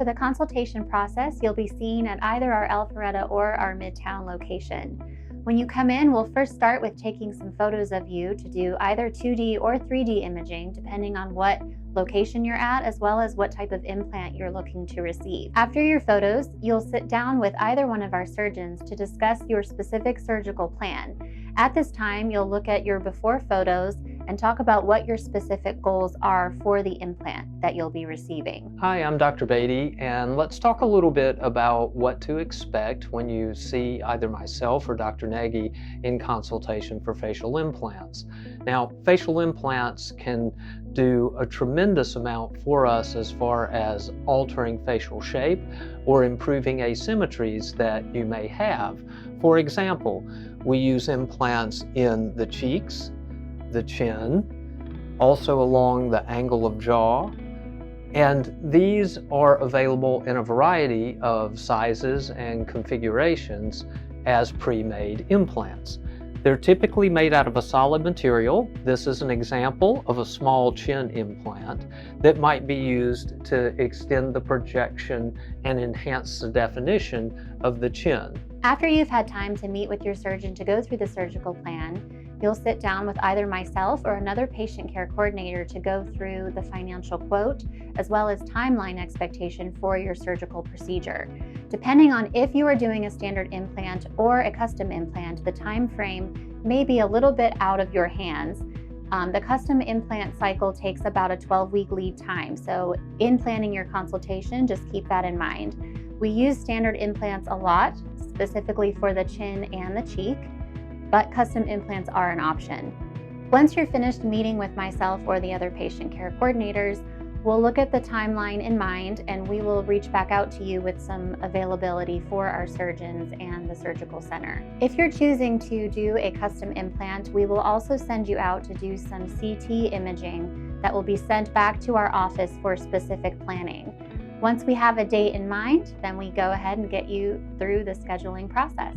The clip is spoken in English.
For the consultation process, you'll be seen at either our Alpharetta or our Midtown location. When you come in, we'll first start with taking some photos of you to do either 2D or 3D imaging, depending on what location you're at, as well as what type of implant you're looking to receive. After your photos, you'll sit down with either one of our surgeons to discuss your specific surgical plan. At this time, you'll look at your before photos and talk about what your specific goals are for the implant that you'll be receiving. Hi, I'm Dr. Beaty, and let's talk a little bit about what to expect when you see either myself or Dr. Nagy in consultation for facial implants. Now, facial implants can do a tremendous amount for us as far as altering facial shape or improving asymmetries that you may have. For example, we use implants in the cheeks, the chin, also along the angle of jaw, and these are available in a variety of sizes and configurations as pre-made implants. They're typically made out of a solid material. This is an example of a small chin implant that might be used to extend the projection and enhance the definition of the chin. After you've had time to meet with your surgeon to go through the surgical plan, you'll sit down with either myself or another patient care coordinator to go through the financial quote, as well as timeline expectation for your surgical procedure. Depending on if you are doing a standard implant or a custom implant, the time frame may be a little bit out of your hands. The custom implant cycle takes about a 12-week lead time, so in planning your consultation, just keep that in mind. We use standard implants a lot, specifically for the chin and the cheek, but custom implants are an option. Once you're finished meeting with myself or the other patient care coordinators, we'll look at the timeline in mind and we will reach back out to you with some availability for our surgeons and the surgical center. If you're choosing to do a custom implant, we will also send you out to do some CT imaging that will be sent back to our office for specific planning. Once we have a date in mind, then we go ahead and get you through the scheduling process.